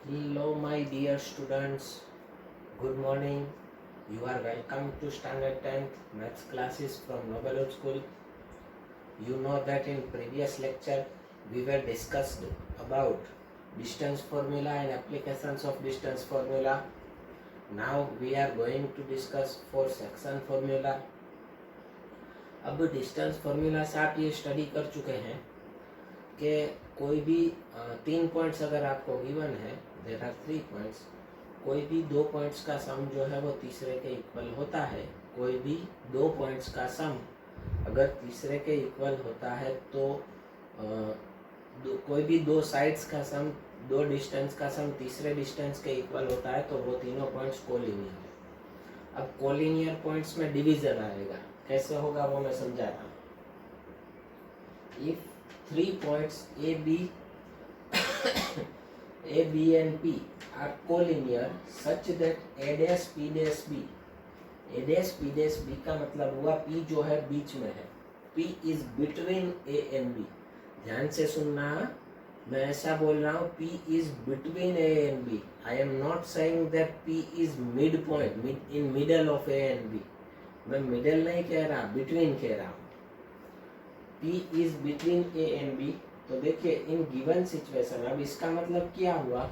Hello, my dear students. Good morning. You are welcome to Standard 10th Maths classes from Nobel School. You know that in previous lecture we were discussed about distance formula and applications of distance formula. Now we are going to discuss for section formula. अब distance formula से आप ये study कर चुके हैं कि कोई भी 3 पॉइंट्स अगर आपको गिवन है, देयर आर 3 पॉइंट्स, कोई भी 2 पॉइंट्स का सम जो है वो तीसरे के इक्वल होता है। कोई भी 2 पॉइंट्स का सम अगर तीसरे के इक्वल होता है तो कोई भी 2 साइड्स का सम, 2 डिस्टेंस का सम तीसरे डिस्टेंस के इक्वल होता है तो वो तीनों पॉइंट्स कोलिनियर है। अब कोलिनियर पॉइंट्स में डिवीजन आएगा, कैसे होगा वो मैं समझाता हूँ। If 3 points A, B and P are collinear such that A dash P dash B, A dash P dash B का मतलब हुआ P जो है बीच में है, P is between A and B। ध्यान से सुनना, मैं ऐसा बोल रहा हूँ P is between A and B। I am not saying that P is midpoint, in middle of A and B। मैं middle नहीं कह रहा, between कह रहा हूँ। P is between A and B। तो देखिए इन गिवन सिचुएशन, अब इसका मतलब क्या हुआ,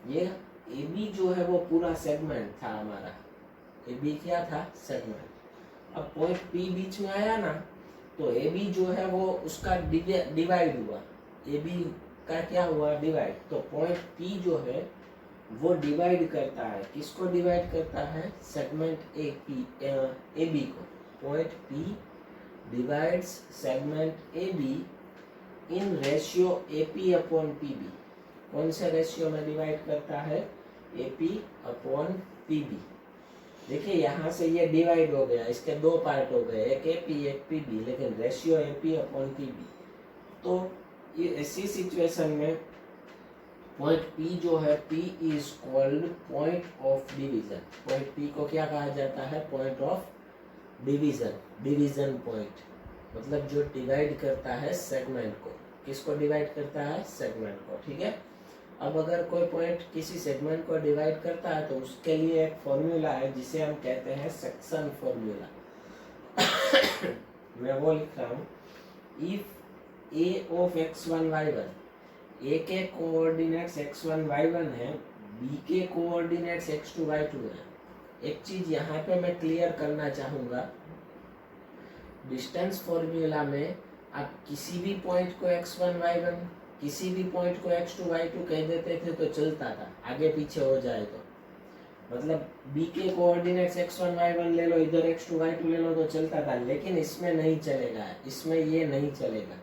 ये AB जो है वो पूरा सेगमेंट था हमारा। AB क्या था? सेगमेंट। अब पॉइंट P बीच में आया ना, तो AB जो है वो उसका डिवाइड हुआ। AB का क्या हुआ? डिवाइड। तो पॉइंट P जो है वो डिवाइड करता है, किसको डिवाइड करता है? सेगमेंट AB को। Point P divides segment AB in ratio AP upon PB। कौन से रेशियो में डिवाइड करता है? AP upon PB। देखिए यहाँ से ये डिवाइड हो गया, इसके 2 पार्ट हो गए, एक AP एक PB, लेकिन रेशियो AP upon PB। तो ये ऐसी सिचुएशन में पॉइंट P जो है, P is called point of division। Point P को क्या कहा जाता है? Point of division. Division point मतलब जो डिवाइड करता है सेगमेंट को। किसको डिवाइड करता है? सेगमेंट को। ठीक है। अब अगर कोई पॉइंट किसी सेगमेंट को डिवाइड करता है तो उसके लिए एक फॉर्मूला है जिसे हम कहते हैं सेक्शन फॉर्मूला। मैं वो लिख रहा हूँ, if A of x1 y1, A के कोऑर्डिनेट्स x1 y1 है, B के कोऑर्डिनेट्स x2 y2 है। एक चीज यहाँ पे मैं क्लियर करना चाहूंगा, डिस्टेंस फॉर्मूला में आप किसी भी पॉइंट को x1 y1, किसी भी पॉइंट को x2 y2 कह देते थे तो चलता था, आगे पीछे हो जाए तो। मतलब B के कोऑर्डिनेट्स x1 y1 ले लो, इधर x2 y2 ले लो तो चलता था, लेकिन इसमें नहीं चलेगा, इसमें ये नहीं चलेगा।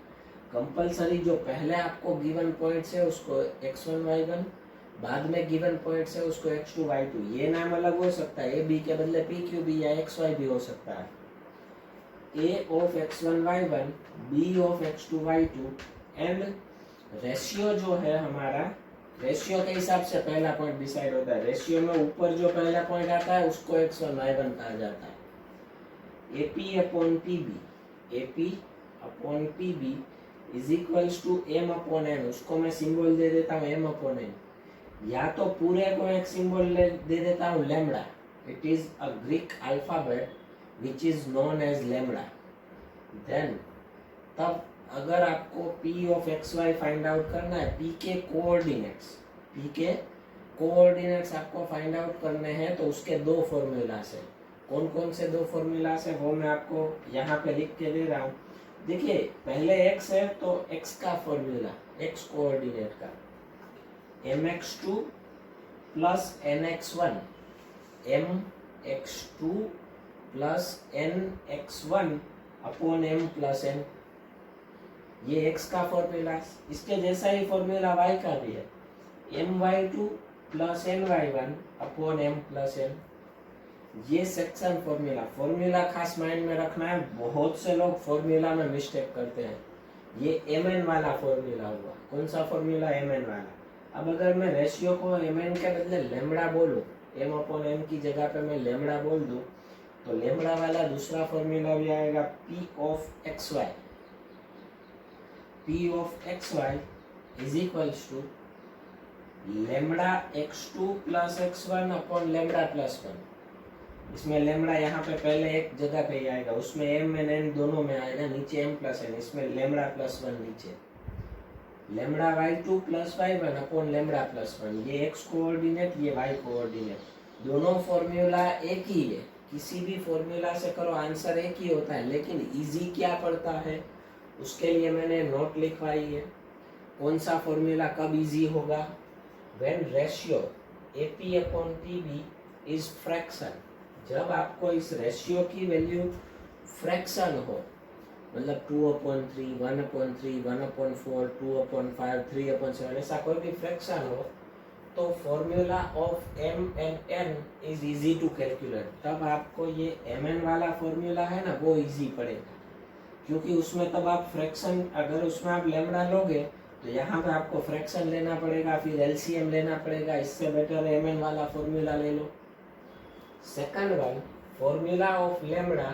कंपलसरी जो पहले आपको गिवन पॉइंट्स है उसको x1 y1, बाद में गिवन पॉइंट्स है उसको x2 y2, ये नाम अलग हो सकता है, A B के बदले PQB या XY भी हो सकता है। A of x1 y1, B of x2 y2 and ratio जो है हमारा, रेशियो के हिसाब से पहला पॉइंट डिसाइड होता है। रेशियो में ऊपर जो पहला पॉइंट आता है उसको x1 y1 कहा जाता है। AP upon PB, AP upon PB is equals to M upon N। उसको मैं सिंबल दे देता हूँ M अपॉन N, या तो पूरे को एक सिंबल दे देता हूँ lambda. It is a Greek alphabet which is known as lambda. Then तब अगर आपको P of XY find out करना है, P के कोऑर्डिनेट्स आपको फाइंड आउट करने हैं, तो उसके 2 फॉर्मूलास है। कौन कौन से 2 फॉर्मूलास है वो मैं आपको यहाँ पे लिख के दे रहा हूँ। देखिए पहले x है तो x का फॉर्मूला, x कोऑर्डिनेट का, mx2 plus nx1, mx2 plus nx1 upon m plus n, ये x का फॉर्मूला। इसके जैसा ही फॉर्मूला y का भी है, my2 plus ny1 upon m plus n। ये सेक्शन फॉर्मूला खास माइंड में रखना है, बहुत से लोग फॉर्मूला में मिस्टेक करते हैं। ये mn वाला फॉर्मूला हुआ। कौन सा फॉर्मूला? mn वाला। अब अगर मैं रेशियो को mn के बदले लैम्बडा बोलूं, m अपॉन n की जगह पे मैं लैम्बडा बोल दूं, तो लैम्बडा वाला दूसरा फॉर्मूला भी आएगा, P of XY। P of XY is equals to lambda x2 plus x1 upon lambda plus 1। इसमें लेमड़ा यहाँ पे पहले एक जगह पे ही आएगा, उसमें m एंड n दोनों में आएगा, नीचे m प्लस n, इसमें लेमड़ा प्लस 1 नीचे। Lambda y2 plus y1 upon lambda plus 1, ये x कोऑर्डिनेट, ये y कोऑर्डिनेट। दोनों फॉर्मूला एक ही है, किसी भी फॉर्मूला से करो आंसर एक ही होता है, लेकिन इजी क्या पड़ता है उसके लिए मैंने नोट लिखवाई है। कौन सा फॉर्मूला कब इजी होगा? When ratio AP upon PB is fraction. जब आपको इस रेशियो की वैल्यू फ्रैक्शन हो, मतलब 2/3, 1/3, 1/4, 2/5, 3/7, ऐसा कोई भी फ्रैक्शन हो, तो formula of m and n is easy to calculate. तब आपको ये mn वाला फॉर्मूला है ना, वो इजी पड़ेगा, क्योंकि उसमें तब आप फ्रैक्शन, अगर उसमें आप लेमड़ा लोगे तो यहाँ पे आपको फ्रैक्शन लेना पड़ेगा, फिर एलसीएम लेना पड़ेगा। इससे बेटर mn वाला फॉर्मूला ले लो। Second one, formula of lambda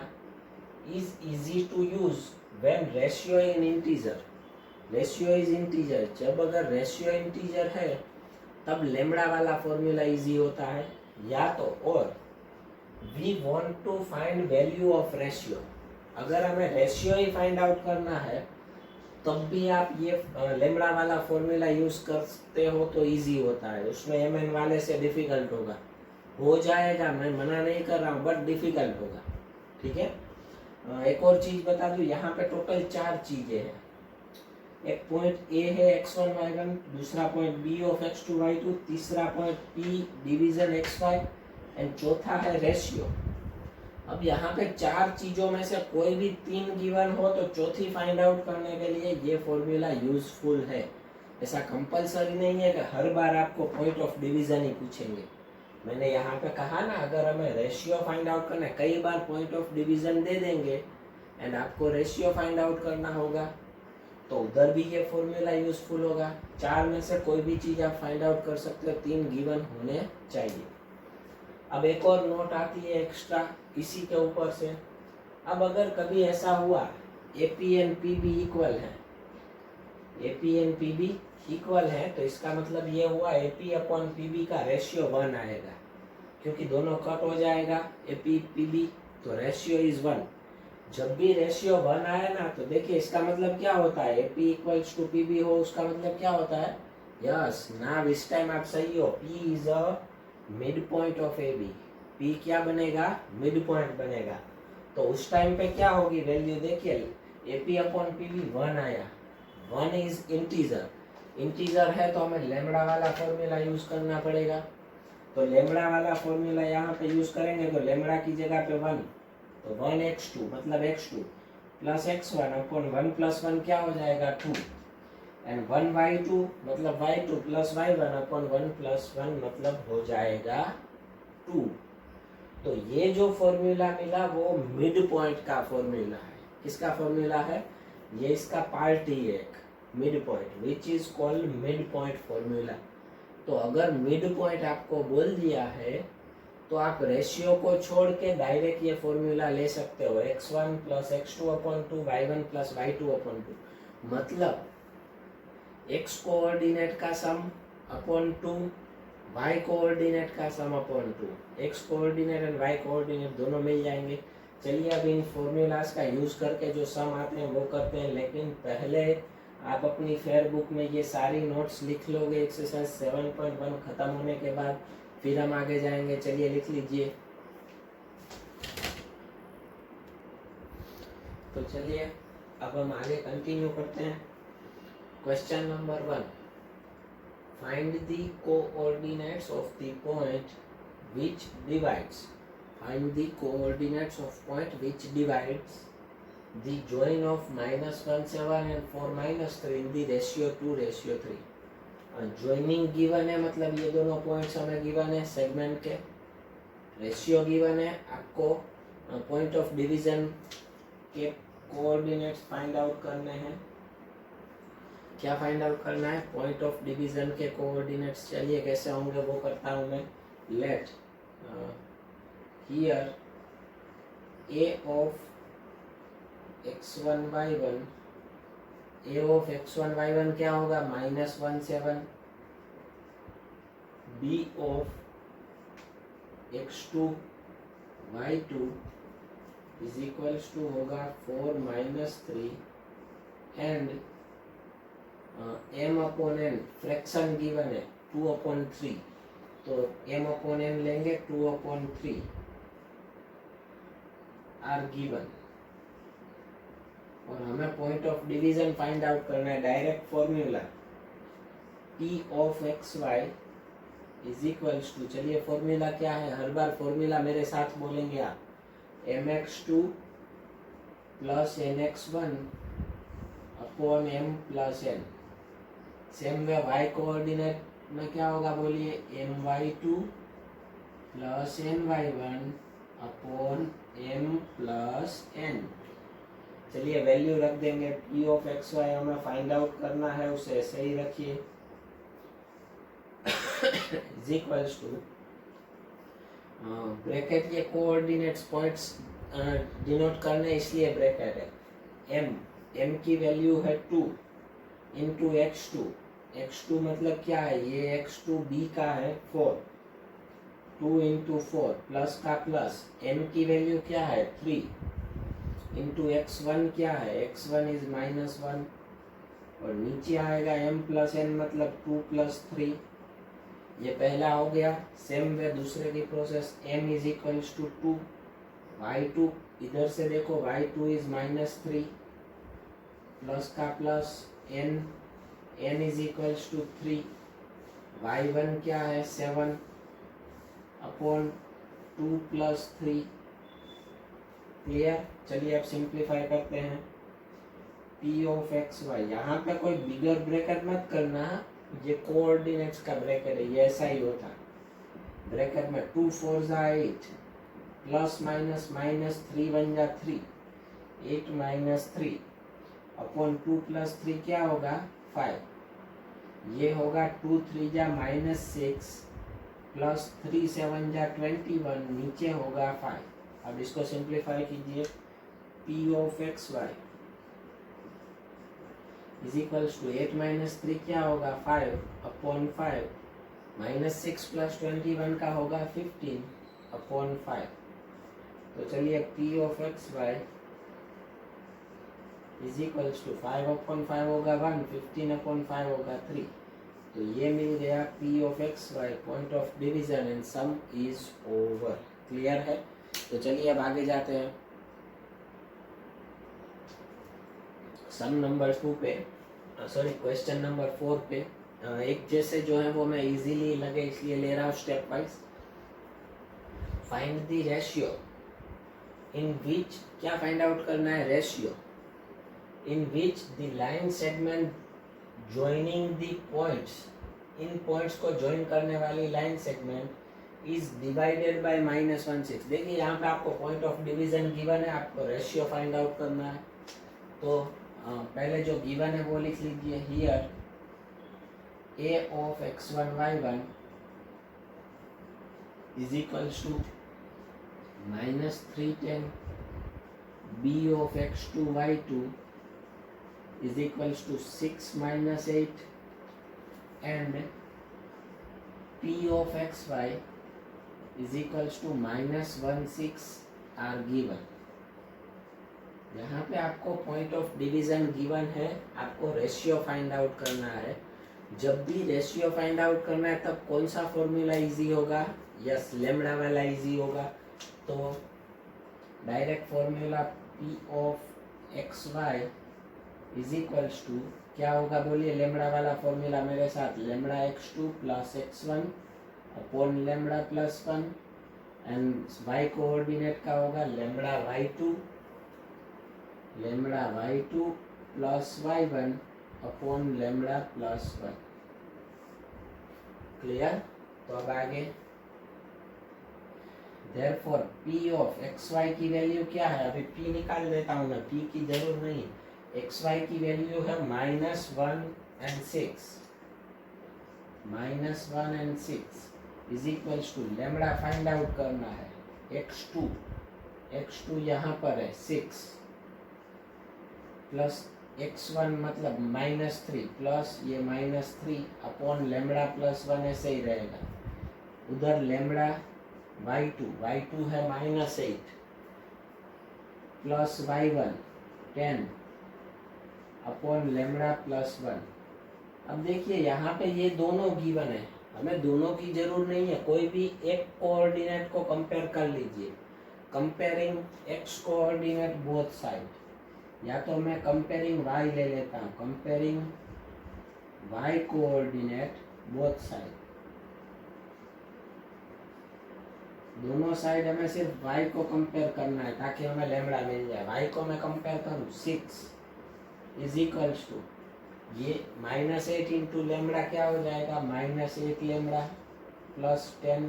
is easy to use when ratio in integer। Ratio is integer, जब अगर रेशियो इंटीजर है तब लेमड़ा वाला फॉर्मूला इजी होता है। या तो और we want to find value of ratio, अगर हमें रेशियो ही फाइंड आउट करना है तब भी आप ये लेमड़ा वाला फॉर्मूला यूज करते हो तो इजी होता है। उसमें mn वाले से डिफिकल्ट होगा, हो जाएगा, मैं मना नहीं कर रहा हूँ, बट डिफिकल्ट होगा। ठीक है, एक और चीज बता दूं, यहाँ पे टोटल 4 चीजें हैं। एक पॉइंट A है x1 y1, दूसरा point B of x2 y2, तीसरा point P division xy and चौथा है रेशियो। अब यहाँ पे 4 चीजों में से कोई भी 3 गिवन हो तो चौथी फाइंड आउट करने के लिए ये फॉर्मूला यूजफुल है। ऐसा कंपलसरी नहीं है कि हर बार आपको पॉइंट ऑफ डिवीजन ही पूछेंगे। मैंने यहाँ पे कहा ना, अगर हमें रेशियो फाइंड आउट करना है, कई बार पॉइंट ऑफ डिवीजन दे देंगे एंड आपको रेशियो फाइंड आउट करना होगा, तो उधर भी ये फॉर्मूला यूजफुल होगा। 4 में से कोई भी चीज आप फाइंड आउट कर सकते हो, 3 गिवन होने चाहिए। अब एक और नोट आती है एक्स्ट्रा इसी के ऊपर से। अब अगर कभी ऐसा हुआ AP एंड PB इक्वल है, AP एंड PB इक्वल है, तो इसका मतलब ये हुआ AP अपॉन PB का रेशियो 1 आएगा, क्योंकि दोनों कट हो जाएगा AP PB, तो रेशियो इज 1। जब भी रेशियो 1 आए ना, तो देखिए इसका मतलब क्या होता है, AP इक्वल्स टू PB हो, उसका मतलब क्या होता है, यस नाउ इस टाइम आप सही हो, P is a mid point of AB। P क्या बनेगा, मिड पॉइंट बनेगा। तो उस टाइम पे क्या होगी वैल्यू, देखिए AP अपॉन PB 1 आया, 1 इज इंटीजर, इंटीजर है तो हमें लेमड़ा वाला फॉर्मूला यूज करना पड़ेगा। तो लेमड़ा वाला फॉर्मूला यहाँ पे यूज करेंगे, तो लेमड़ा की जगह पे 1, तो 1x2 मतलब x2 plus x1 upon 1 plus 1 क्या हो जाएगा 2, एंड 1y2 मतलब y2 plus y1 upon 1 plus 1 मतलब हो जाएगा 2। तो ये जो फॉर्मूला मिला वो मिड पॉइंट का फॉर्मूला है। किसका फॉर्मूला है, ये इसका पार्ट ही है एक, mid point, which is called mid point formula. तो अगर मिड पॉइंट आपको बोल दिया है तो आप रेशियो को छोड़ के डायरेक्ट ये फॉर्मूला ले सकते हो, x1 plus x2 upon 2, y1 plus y2 upon 2, मतलब x कोऑर्डिनेट का सम अपॉन 2, y कोऑर्डिनेट का सम upon 2, x coordinate and y coordinate दोनों मिल जाएंगे। चलिए अब इन फॉर्मूलाज का यूज करके जो सम आते हैं वो करते हैं, लेकिन पहले आप अपनी फेयर बुक में ये सारी नोट्स लिख लोगे एक्सरसाइज 7.1 खत्म होने के बाद, फिर हम आगे जाएंगे। चलिए लिख लीजिए। तो चलिए अब हम आगे कंटिन्यू करते हैं। Question number 1, find the coordinates of the point which divides, find the coordinates of point which divides the join of -1,7 and 4-3 in the ratio 2:3। Joining given है, मतलब ये दोनों पॉइंट्स हमें गिवन है सेगमेंट के, रेशियो गिवन है, आपको point of division के कोऑर्डिनेट्स फाइंड आउट करने हैं। क्या फाइंड आउट करना है, पॉइंट ऑफ डिवीजन के कोऑर्डिनेट्स। चलिए कैसे होंगे वो करता हूँ मैं। Let here A of x1 y1, a of x1 y1 क्या होगा, -1,7 B of x2 y2 is equals to होगा 4 minus 3 and m upon n fraction given है 2 अपॉन 3, तो m अपॉन n लेंगे 2 अपॉन 3 आर गिवन। और हमें point of division find out करना है। Direct formula p of x Y is equals to, चलिए formula क्या है, हर बार फॉर्मूला मेरे साथ बोलेंगे आप, mx2 plus nx1 upon m plus n। Same way y coordinate में क्या होगा बोलिए, my2 plus ny1 upon m plus n। चलिए वैल्यू रख देंगे, p ऑफ एक्स वाई हमें फाइंड आउट करना है, उसे ऐसे ही रखिए इज इक्वल्स टू, ब्रैकेट ये कोऑर्डिनेट्स पॉइंट्स डिनोट करने इसलिए ब्रैकेट है। m की वैल्यू है 2 इंटू x2 मतलब क्या है, ये x2 b का है 4, 2 इंटू 4 प्लस का प्लस, m की वैल्यू क्या है 3 इंटू x1 क्या है, x1 इज -1 और नीचे आएगा m प्लस n मतलब 2 प्लस 3। ये पहला हो गया। सेम वे दूसरे की process, m is equals to 2, y2 इधर से देखो y2 इज -3 प्लस का plus n is equals to 3, y1 क्या है 7 अपॉन 2 प्लस 3। क्लियर। चलिए अब सिंप्लीफाई करते हैं। p ऑफ एक्स वाई, यहाँ पे कोई बिगर ब्रैकेट मत करना, ये कोऑर्डिनेट्स का ब्रैकेट है, ये ऐसा ही होता है। ब्रैकेट में 2 4 जा 8 प्लस माइनस माइनस 3 1 जा 3, 8 माइनस 3 अपॉन 2 प्लस 3 क्या होगा 5। ये होगा 2 3 जा -6 प्लस 3 7 जा 21, नीचे होगा 5। अब इसको सिंप्लीफाई कीजिए। p of x Y is equals to 8 minus 3 क्या होगा 5 अपॉन 5, -6 प्लस 21 का होगा 15 अपॉन 5। तो चलिए p of x Y is equals to 5 upon 5 होगा 1, 15 अपॉन 5 होगा 3। तो ये मिल गया p of x y, point of division and sum is over. Clear है। तो चलिए अब आगे जाते हैं सम नंबर 2 पे, सॉरी क्वेश्चन नंबर 4 पे। एक जैसे जो है वो मैं इजीली लगे इसलिए ले रहा हूँ step wise. Find the ratio in which, क्या फाइंड आउट करना है, ratio in which the line segment joining the points, इन पॉइंट्स को ज्वाइन करने वाली line segment is divided by -1/6। देखिए यहाँ पे आपको पॉइंट ऑफ डिवीजन गिवन है, आपको रेशियो फाइंड आउट करना है। तो पहले जो गिवन है वो लिख लीजिए, here a of x1 y1 is equals to -310, b of x2 y2 is equals to 6 - 8 and p of xy is equals to -16 are given. यहाँ पे आपको पॉइंट ऑफ डिवीजन गिवन है, आपको रेशियो फाइंड आउट करना है। जब भी ratio find out करना है तब कौन सा फॉर्मूला इजी होगा, यस लेमड़ा वाला इजी होगा। तो direct formula p of x Y is equals to क्या होगा बोलिए, लेमड़ा वाला फॉर्मूला मेरे साथ, lambda x2 plus x1 upon lambda plus 1 and y coordinate का होगा lambda y2 plus y1 upon lambda plus 1। Clear. तो अब आगे, देयरफॉर p ऑफ xy की वैल्यू क्या है, अभी p निकाल देता हूँ मैं, p की जरूर नहीं, xy की वैल्यू है -1 and 6, -1 and 6 is equals to lambda find out करना है, x2 यहाँ पर है 6 प्लस x1 मतलब -3 प्लस ये -3 अपॉन लेमड़ा प्लस 1 ऐसे ही रहेगा। उधर लेमड़ा y2 है -8 plus y1 10 upon lambda plus 1। अब देखिए यहाँ पे ये दोनों गिवन है, हमें दोनों की जरूर नहीं है, कोई भी एक कोऑर्डिनेट को कंपेयर कर लीजिए। Comparing x coordinate both side, या तो मैं कंपेयरिंग y ले लेता हूँ, comparing y coordinate both side. दोनों साइड हमें सिर्फ y को कंपेयर करना है ताकि हमें लेमड़ा मिल जाए। y को मैं कंपेयर करूँ 6 इज इक्वल्स टू ये -8 इंटू लेमड़ा क्या हो जाएगा, -8 lambda plus 10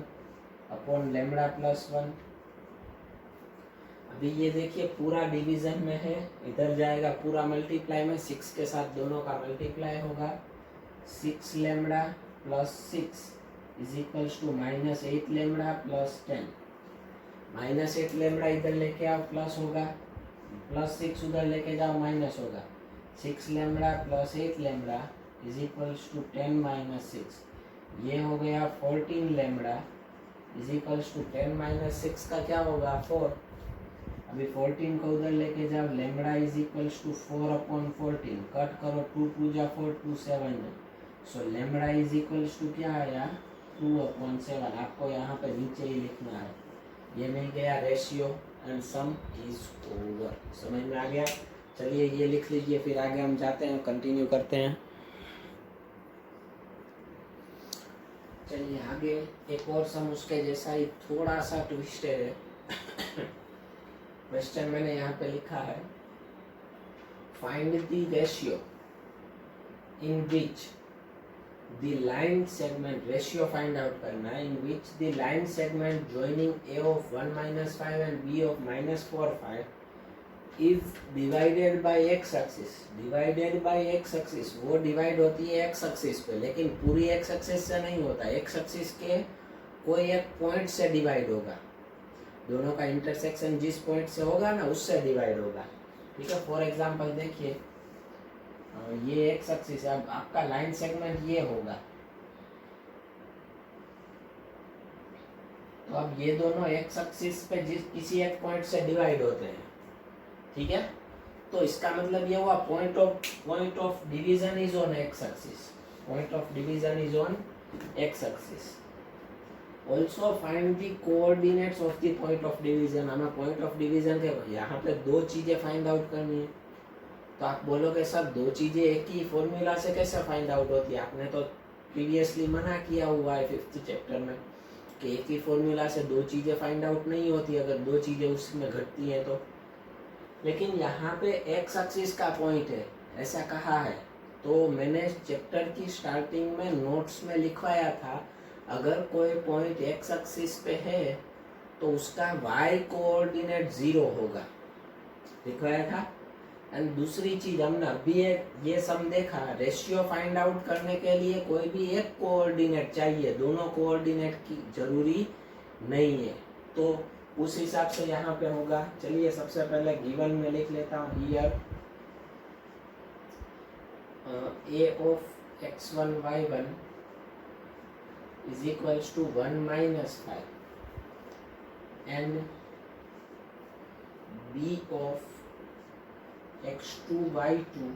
upon lambda plus 1। अभी ये देखिए पूरा डिवीजन में है, इधर जाएगा पूरा मल्टीप्लाई में, 6 के साथ दोनों का मल्टीप्लाई होगा। 6 lambda plus 6 is equals to -8 lambda plus 10। -8 lambda इधर लेके आओ प्लस होगा, प्लस 6 उधर लेके जाओ माइनस होगा। 6 lambda plus 8 lambda is equals to 10 minus 6। ये हो गया 14 lambda is equals to 10 minus 6 का क्या होगा 4। अभी 14 को उधर लेके जाओ, lambda is equals to 4 upon 14, cut करो 2 2 जा 4 2 7 है। So lambda is equals to क्या आया 2 अपॉन 7। आपको यहाँ पे नीचे ही लिखना है। ये मिल गया ratio and sum is over. समझ में आ गया? चलिए ये लिख लीजिए, फिर आगे हम जाते हैं, कंटिन्यू करते हैं। चलिए आगे एक और सम उसके जैसा ही थोड़ा सा ट्विस्टेड है। क्वेश्चन मैंने यहाँ पे लिखा है, find the ratio in which the line segment, ratio find out करना है, in which the line segment joining A of 1 - 5 and B of -4 5 is divided by X axis. Divided by X axis वो divide होती है x axis पे, लेकिन पूरी x axis से नहीं होता, एक्स एक्सिस के कोई एक पॉइंट से डिवाइड होगा। दोनों का इंटरसेक्शन जिस पॉइंट से होगा ना उससे डिवाइड होगा। ठीक है, फॉर एग्जांपल देखिए ये एक्स एक्सिस है, अब आपका लाइन सेगमेंट ये होगा, तो अब ये दोनों एक्स एक्सिस पे जिस किसी एक पॉइंट से डिवाइड होते हैं। ठीक है, तो इसका मतलब ये हुआ point of division is on x axis, point of division is on x axis. Also find the coordinates of the point of division. हमें पॉइंट ऑफ डिवीजन के यहाँ पे दो चीजें फाइंड आउट करनी है। तो आप बोलोगे सर दो चीजें एक ही फॉर्मूला से कैसे फाइंड आउट होती है? आपने तो प्रीवियसली मना किया हुआ है 5th चैप्टर में कि एक ही फॉर्मूला से दो चीजें फाइंड आउट नहीं होती, अगर दो चीजें उसमें घटती हैं तो। लेकिन यहाँ पे एक्स एक्सिस का पॉइंट है ऐसा कहा है, तो मैंने चैप्टर की स्टार्टिंग में नोट्स में लिखवाया था, अगर कोई पॉइंट एक्स एक्सिस पे है तो उसका वाई कोऑर्डिनेट 0 होगा, लिखवाया था। एंड दूसरी चीज हमने अभी ये सम देखा, रेशियो फाइंड आउट करने के लिए कोई भी एक कोऑर्डिनेट चाहिए, दोनों कोऑर्डिनेट की जरूरी नहीं है। तो उस हिसाब से यहाँ पे होगा। चलिए सबसे पहले गिवन में लिख लेता हूँ, here a of x1 y1 is equals to 1 minus 5 and b of x2 y2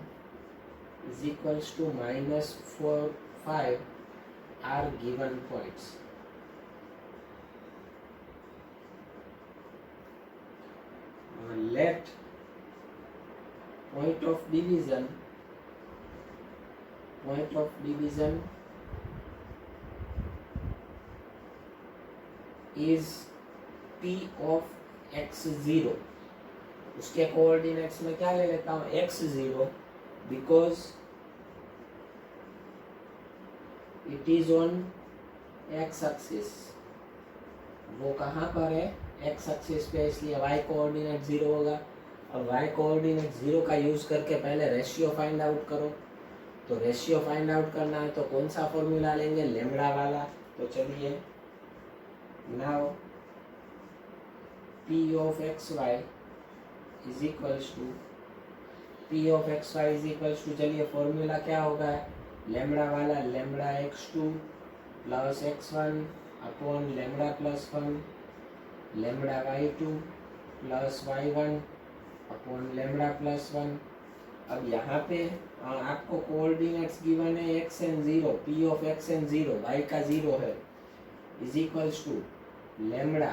is equals to -4 5 are given points. Let point of division is p of x0। उसके कोऑर्डिनेट्स में क्या ले लेता हूँ x0, because it is on x axis. वो कहाँ पर है? x एक्सिस पे, इसलिए y कोऑर्डिनेट 0 होगा। अब y कोऑर्डिनेट 0 का यूज करके पहले रेशियो फाइंड आउट करो। तो रेशियो फाइंड आउट करना है तो कौन सा फॉर्मूला लेंगे? लेमड़ा वाला। तो चलिए now p of xy is equals to चलिए फॉर्मूला क्या होगा? लेमड़ा वाला, lambda x2 plus x1 upon lambda plus 1 lambda y2 plus y1 upon lambda plus 1। अब यहाँ पे आपको कोऑर्डिनेट्स गिवन है x and 0, p of x and 0, y का 0 है, is equals to lambda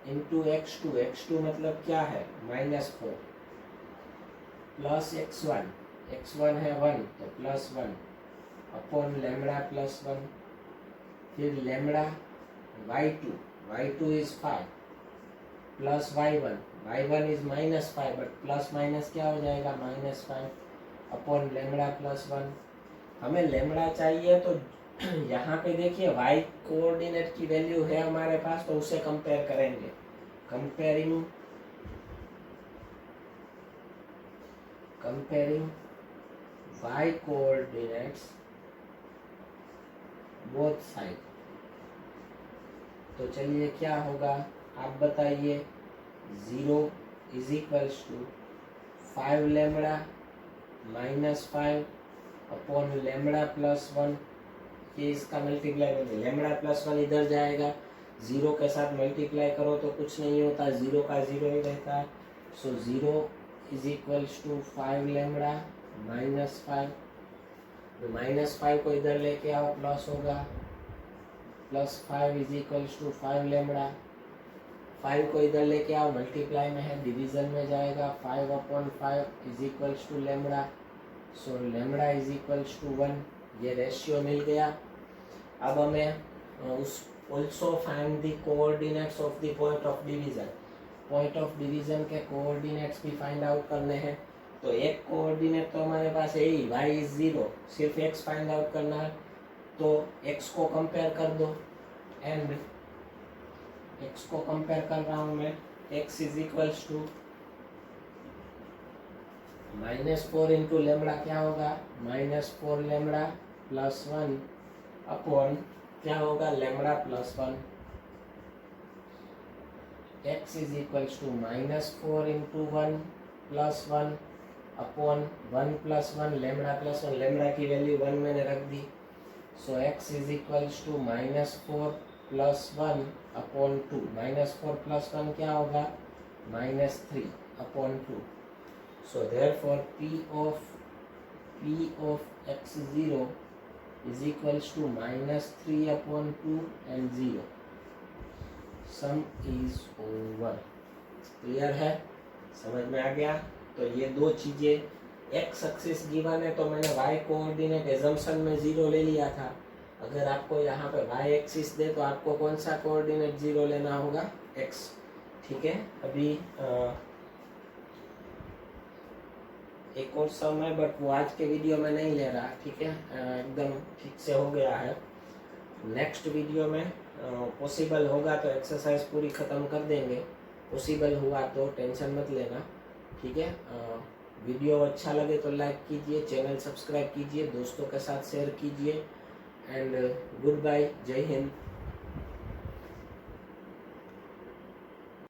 into x2, x2 मतलब क्या है -4 प्लस x1 है 1 तो प्लस 1 अपॉन लेमडा प्लस 1, फिर lambda y2 is 5 plus y1 is -5 but plus minus क्या हो जाएगा -5 अपॉन लेमडा प्लस 1। हमें लेमडा चाहिए तो यहाँ पे देखिए y कोऑर्डिनेट की वैल्यू है हमारे पास तो उसे कंपेयर करेंगे। Comparing y coordinates both side. तो चलिए क्या होगा आप बताइए। 0 is equals to 5 lambda -5 upon lambda plus 1, ये इसका मल्टीप्लाई करेंगे, लेमडा प्लस 1 इधर जाएगा, 0 के साथ मल्टीप्लाई करो तो कुछ नहीं होता, 0 का 0 ही रहता है। So 0 is equals to 5 lambda -5, -5 को इधर लेके आओ प्लस होगा, plus 5 is equals to 5 lambda, 5 को इधर लेके आओ मल्टीप्लाई में है, डिवीजन में जाएगा, 5 upon 5 is equals to lambda. So lambda is equals to 1, ये रेशियो मिल गया। अब हमें उस also find the coordinates of the point of division, point of division के कोऑर्डिनेट्स भी फाइंड आउट करने हैं। तो एक कोऑर्डिनेट तो हमारे पास है ही, y इज 0, सिर्फ x फाइंड आउट करना है, तो x को कंपेयर कर दो एंड x को कंपेयर कर रहा हूँ मैं, x is equals to -4 into lambda क्या होगा -4 लेमडा प्लस 1 अपॉन क्या होगा lambda plus 1, x is equals to -4 into 1 plus 1 upon 1 plus 1 lambda plus 1, lambda की वैल्यू 1 मैंने रख दी। So x is equals to -4 plus 1 upon 2, -4 plus 1 क्या होगा -3 अपॉन 2। So therefore P of x0 is equals to -3 upon 2 and 0. Sum is over. Clear है, समझ में आ गया। तो ये दो चीजें, x एक्सिस गिवन है तो मैंने y कोऑर्डिनेट एजम्पशन में 0 ले लिया था। अगर आपको यहाँ पे y एक्सिस दे तो आपको कौन सा कोऑर्डिनेट 0 लेना होगा, x। ठीक है, अभी एक और सम है बट वो आज के वीडियो में नहीं ले रहा। ठीक है, एकदम ठीक से हो गया है। नेक्स्ट वीडियो में पॉसिबल होगा तो एक्सरसाइज पूरी ख़त्म कर देंगे, पॉसिबल हुआ तो टेंशन मत लेना। ठीक है, वीडियो अच्छा लगे तो लाइक कीजिए, चैनल सब्सक्राइब कीजिए, दोस्तों के साथ शेयर कीजिए एंड गुड बाय, जय हिंद।